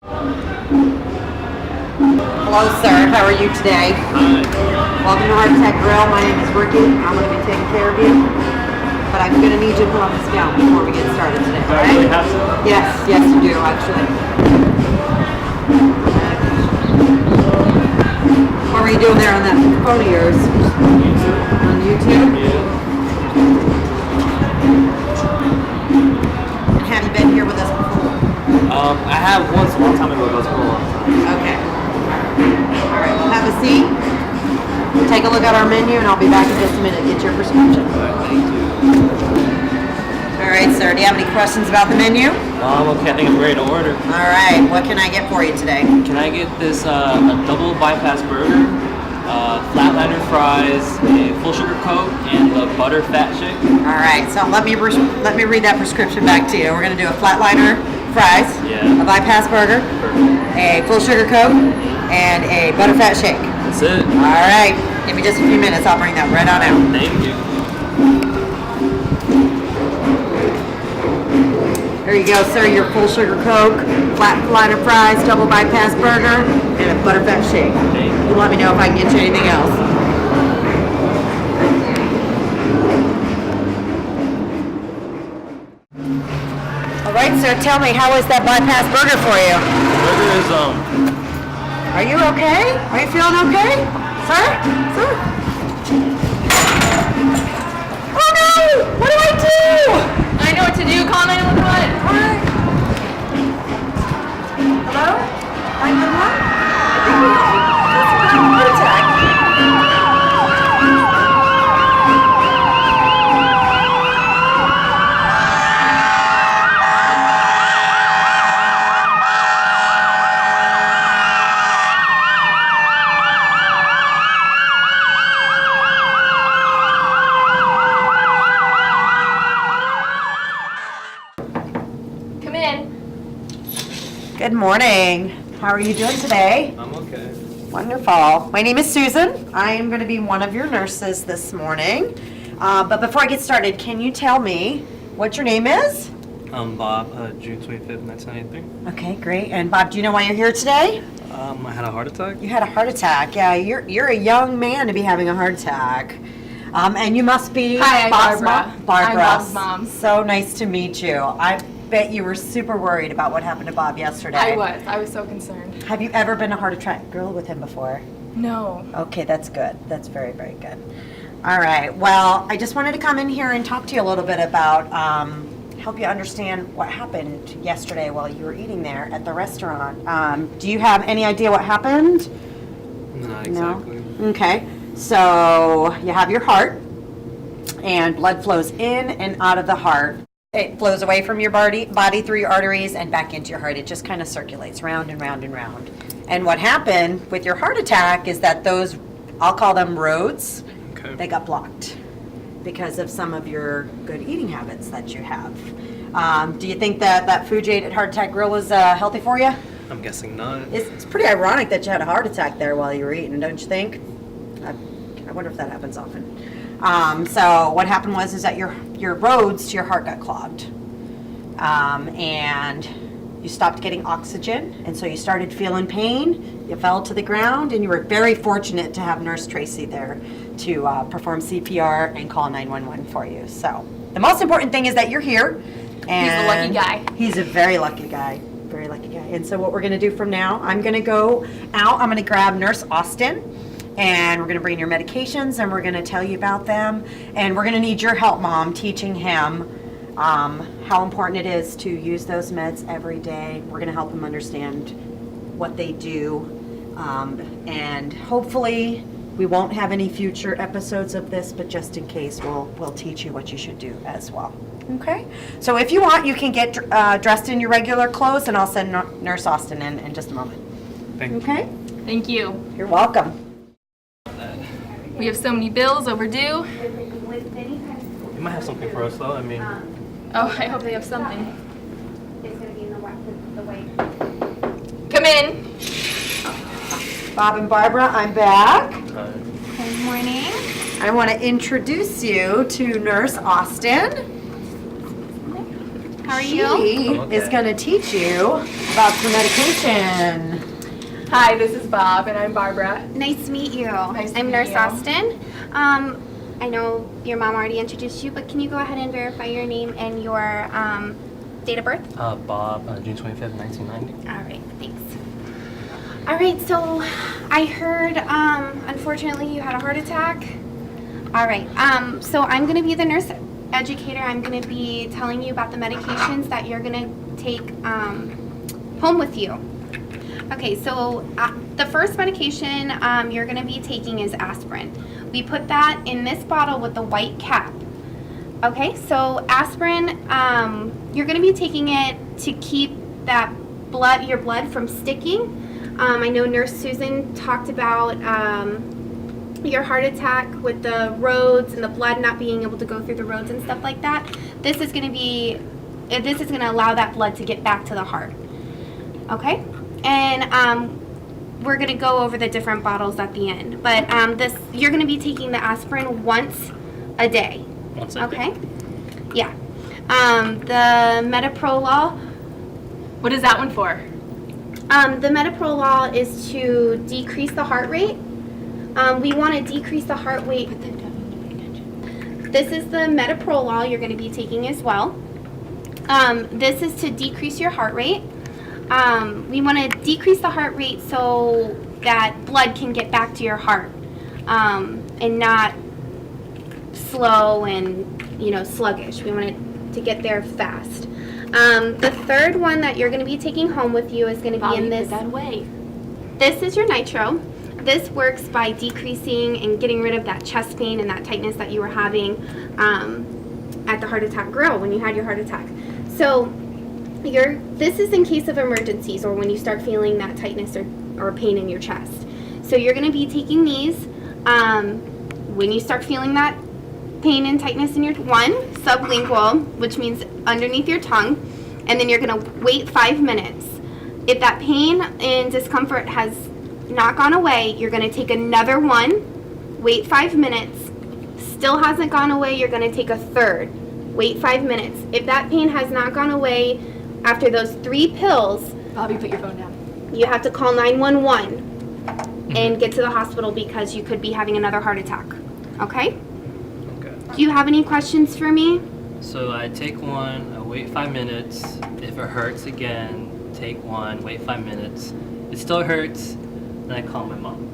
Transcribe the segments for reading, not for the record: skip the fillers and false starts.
Hello, sir. How are you today? Hi. Welcome to Heart Attack Grill. My name is Ricky. I'm going to be taking care of you. But I'm going to need you to pull up this gown before we get started today. Do I really have to? Yes, you do, actually. What were you doing there on that phone of yours? YouTube. On YouTube? Yeah. And have you been here with us before? I have once a long time ago, but it's been a long time. Okay. All right, well, have a seat. Take a look at our menu, and I'll be back in just a minute to get your prescription. Thank you. All right, sir. Do you have any questions about the menu? Okay, I think I'm ready to order. All right. What can I get for you today? Can I get this a double bypass burger, flatliner fries, a full sugar Coke, and the butter fat shake? All right. So let me read that prescription back to you. We're gonna do a flatliner fries, Yeah. a bypass burger, Perfect. a full sugar Coke, and a butter fat shake. That's it. All right. Give me just a few minutes. I'll bring that right on out. Thank you. There you go, sir. Your full sugar Coke, flatliner fries, double bypass burger, and a butter fat shake. Thank you. You let me know if I can get you anything else. All right, sir. Tell me, how is that bypass burger for you? Burger is Are you okay? Are you feeling okay? Sir? Sir? Oh no! What do I do? I know what to do. Call 911. Hello? 911? I think we have a heart attack. Come in. Good morning. How are you doing today? I'm okay. Wonderful. My name is Susan. I am going to be one of your nurses this morning. But before I get started, can you tell me what your name is? I'm Bob, June 25th, 1993. Okay, great. And Bob, do you know why you're here today? I had a heart attack. You had a heart attack. Yeah, you're a young man to be having a heart attack. And you must be Hi, I'm Bob's Barbara. mom? Barbara. I'm Bob's mom. So nice to meet you. I bet you were super worried about what happened to Bob yesterday. I was so concerned. Have you ever been a heart attack girl with him before? No. Okay, that's good. That's very, very good. All right. Well, I just wanted to come in here and talk to you a little bit about, help you understand what happened yesterday while you were eating there at the restaurant. Do you have any idea what happened? Not exactly. No? Okay. So you have your heart, and blood flows in and out of the heart. It flows away from your body through your arteries and back into your heart. It just kind of circulates round and round and round. And what happened with your heart attack is that those, I'll call them roads, Okay. they got blocked because of some of your good eating habits that you have. Do you think that food you ate at Heart Attack Grill was healthy for you? I'm guessing not. It's pretty ironic that you had a heart attack there while you were eating, don't you think? I wonder if that happens often. So what happened is that your roads to your heart got clogged, and you stopped getting oxygen, and so you started feeling pain. You fell to the ground, and you were very fortunate to have Nurse Tracy there to perform CPR and call 911 for you. So the most important thing is that you're here. And He's a lucky guy. He's a very lucky guy. Very lucky guy. And so what we're going to do from now, I'm going to go out. I'm going to grab Nurse Austin, and we're going to bring your medications, and we're going to tell you about them. And we're going to need your help, Mom, teaching him how important it is to use those meds every day. We're going to help him understand what they do. And hopefully we won't have any future episodes of this, but just in case, we'll teach you what you should do as well. Okay? So if you want, you can get dressed in your regular clothes, and I'll send Nurse Austin in just a moment. Thank you. Okay? Thank you. You're welcome. We have so many bills overdue. You might have something for us, though. I mean, Oh, I hope they have something. Come in. Bob and Barbara, I'm back. Good morning. I want to introduce you to Nurse Austin. How are She you? Okay. is going to teach you about some medication. Hi, this is Bob, and I'm Barbara. Nice to meet you. Nice to I'm meet Nurse you. Austin. I know your mom already introduced you, but can you go ahead and verify your name and your date of birth? Bob, June 25th, 1990. All right, thanks. All right, so I heard, unfortunately, you had a heart attack. All right, so I'm going to be the nurse educator. I'm going to be telling you about the medications that you're going to take home with you. Okay, so the first medication you're going to be taking is aspirin. We put that in this bottle with the white cap. Okay, so aspirin, you're going to be taking it to keep that your blood from sticking. I know Nurse Susan talked about your heart attack with the roads and the blood not being able to go through the roads and stuff like that. This is going to allow that blood to get back to the heart. Okay, and we're going to go over the different bottles at the end. But you're going to be taking the aspirin once a day. Once a day. Okay. Yeah. The metoprolol. What is that one for? The metoprolol is to decrease the heart rate. We want to decrease the heart rate. This is the metoprolol you're going to be taking as well. This is to decrease your heart rate. We want to decrease the heart rate so that blood can get back to your heart and not slow and sluggish. We want it to get there fast. The third one that you're going to be taking home with you is going to be in this. Put that away. This is your nitro. This works by decreasing and getting rid of that chest pain and that tightness that you were having at the heart attack grill when you had your heart attack. So this is in case of emergencies or when you start feeling that tightness or pain in your chest. So you're going to be taking these when you start feeling that pain and tightness in your sublingual, which means underneath your tongue, and then you're going to wait 5 minutes. If that pain and discomfort has not gone away, you're going to take another one, wait 5 minutes, still hasn't gone away, you're going to take a third, wait 5 minutes. If that pain has not gone away after those 3 pills, Bobby, put your phone down. you have to call 911 and get to the hospital because you could be having another heart attack. Okay? Okay. Do you have any questions for me? So I take one, I wait 5 minutes. If it hurts again, take one, wait 5 minutes. It still hurts, then I call my mom.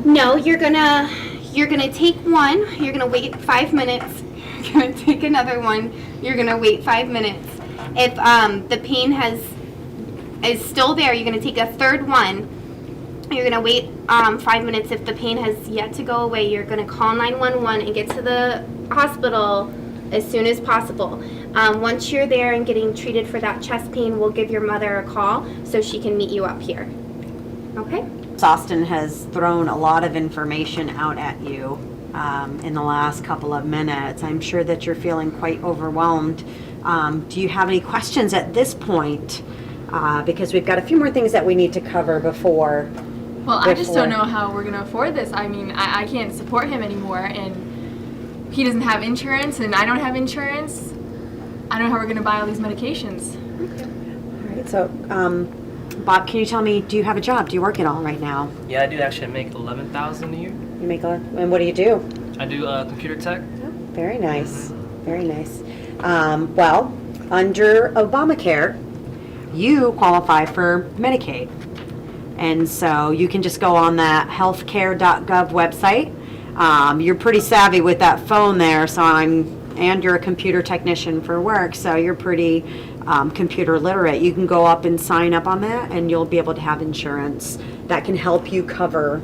No, you're gonna take one, you're gonna wait 5 minutes, you're gonna take another one, you're gonna wait 5 minutes. If the pain is still there, you're gonna take a third one, you're gonna wait 5 minutes. If the pain has yet to go away, you're gonna call 911 and get to the hospital as soon as possible. Once you're there and getting treated for that chest pain, we'll give your mother a call so she can meet you up here. Okay? Austin has thrown a lot of information out at you in the last couple of minutes. I'm sure that you're feeling quite overwhelmed. Do you have any questions at this point? Because we've got a few more things that we need to cover before. Well, I just don't know how we're going to afford this. I mean, I can't support him anymore, and he doesn't have insurance, and I don't have insurance. I don't know how we're going to buy all these medications. All right, so Bob, can you tell me, do you have a job? Do you work at all right now? Yeah, I do actually make $11,000 a year. You make and what do you do? I do computer tech. Oh, very nice, very nice. Well, under Obamacare, you qualify for Medicaid. And so you can just go on that healthcare.gov website. You're pretty savvy with that phone there, and you're a computer technician for work, so you're pretty computer literate. You can go up and sign up on that, and you'll be able to have insurance that can help you cover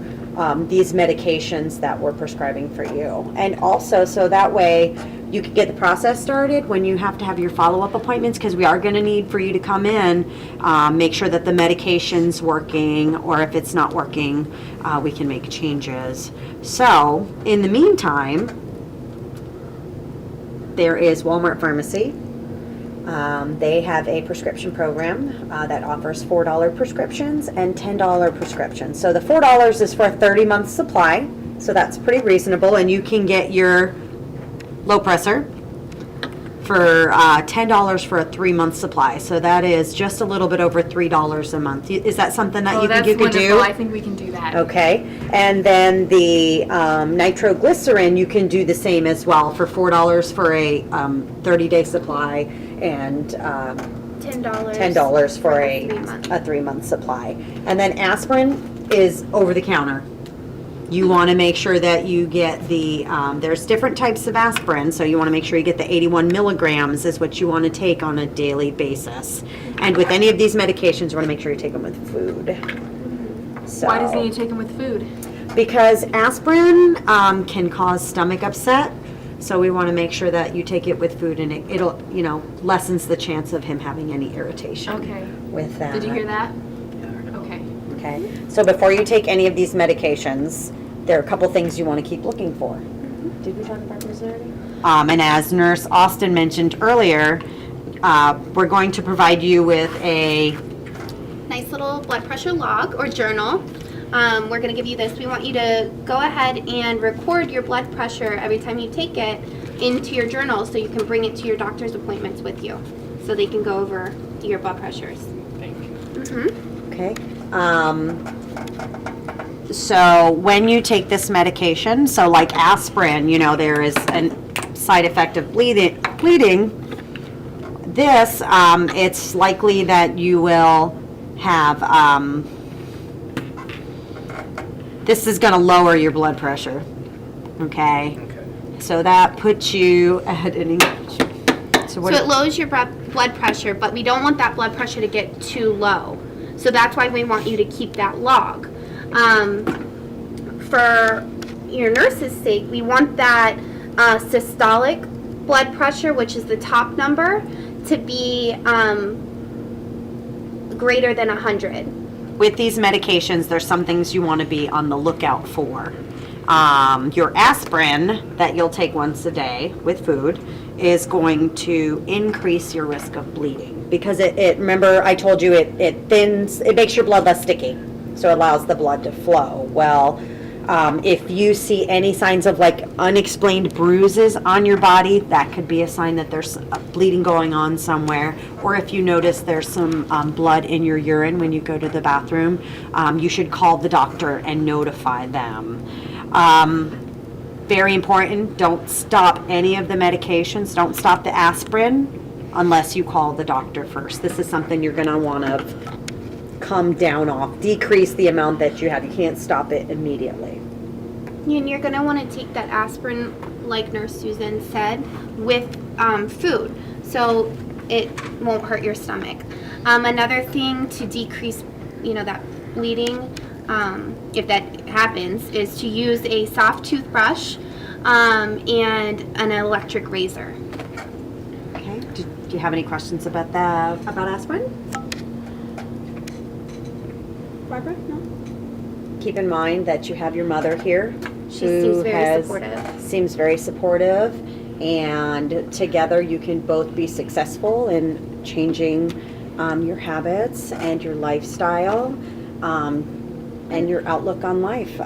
these medications that we're prescribing for you. And also, so that way you can get the process started when you have to have your follow-up appointments, because we are going to need for you to come in, make sure that the medication's working, or if it's not working, we can make changes. So, in the meantime, there is Walmart Pharmacy. They have a prescription program that offers $4 prescriptions and $10 prescriptions. So the $4 is for a 30-month supply, so that's pretty reasonable, and you can get your low pressor, for $10 for a 3-month supply. So that is just a little bit over $3 a month. Is that something that you think that's you could wonderful. do? I think we can do that. Okay, and then the nitroglycerin, you can do the same as well for $4 for a 30-day supply and $10 for a 3-month supply. And then aspirin is over the counter. You want to make sure that you get the, there's different types of aspirin, so you want to make sure you get the 81 milligrams is what you want to take on a daily basis. And with any of these medications, you want to make sure you take them with food. So, Why does he need to take them with food? because aspirin can cause stomach upset, so we want to make sure that you take it with food, and it'll, lessens the chance of him having any irritation. Okay. With that. Did you hear that? Yeah, I heard it. Okay. Okay, so before you take any of these medications, there are a couple things you want to keep looking for. Did we talk about this already? And as Nurse Austin mentioned earlier, we're going to provide you with a Nice little blood pressure log or journal. We're going to give you this. We want you to go ahead and record your blood pressure every time you take it into your journal so you can bring it to your doctor's appointments with you so they can go over your blood pressures. Thank you. Mm-hmm. Okay. So when you take this medication, so like aspirin, there is a side effect of bleeding. This, it's likely that you will have, this is going to lower your blood pressure. Okay. Okay. So that puts you at an. So it lowers your blood pressure, but we don't want that blood pressure to get too low. So that's why we want you to keep that log. For your nurse's sake, we want that systolic blood pressure, which is the top number, to be greater than 100. With these medications, there's some things you want to be on the lookout for. Your aspirin that you'll take once a day with food is going to increase your risk of bleeding because it remember I told you it thins, it makes your blood less sticky, so it allows the blood to flow. Well, if you see any signs of like unexplained bruises on your body, that could be a sign that there's bleeding going on somewhere. Or if you notice there's some blood in your urine when you go to the bathroom, you should call the doctor and notify them. Very important, don't stop any of the medications. Don't stop the aspirin unless you call the doctor first. This is something you're going to want to come down off, decrease the amount that you have. You can't stop it immediately. And you're going to want to take that aspirin, like Nurse Susan said, with food, so it won't hurt your stomach. Another thing to decrease, that bleeding, if that happens, is to use a soft toothbrush and an electric razor. Okay. Do you have any questions about that, about aspirin? Barbara? No? Keep in mind that you have your mother here. She seems very supportive. Seems very supportive, and together you can both be successful in changing your habits and your lifestyle and your outlook on life.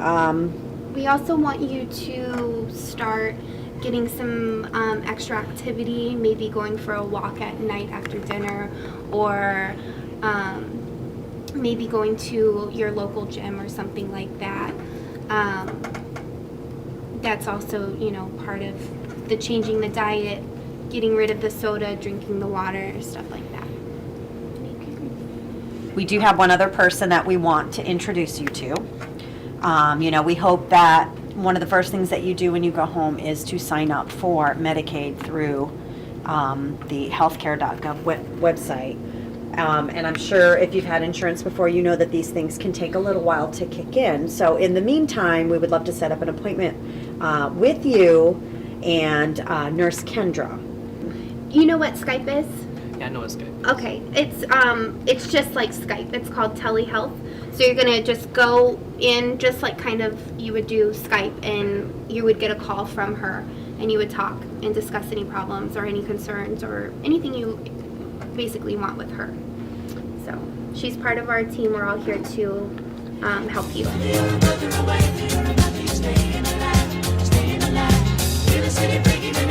We also want you to start getting some extra activity, maybe going for a walk at night after dinner, or maybe going to your local gym or something like that. That's also, part of the changing the diet, getting rid of the soda, drinking the water, stuff like that. We do have one other person that we want to introduce you to. We hope that one of the first things that you do when you go home is to sign up for Medicaid through the healthcare.gov website. And I'm sure if you've had insurance before, you know that these things can take a little while to kick in. So in the meantime, we would love to set up an appointment with you and Nurse Kendra. You know what Skype is? Yeah, I know it's good. Okay, it's just like Skype. It's called telehealth. So you're gonna just go in, just like kind of you would do Skype, and you would get a call from her, and you would talk and discuss any problems or any concerns or anything you basically want with her. So she's part of our team. We're all here to help you. Staying alive, staying alive. Feel the city breaking the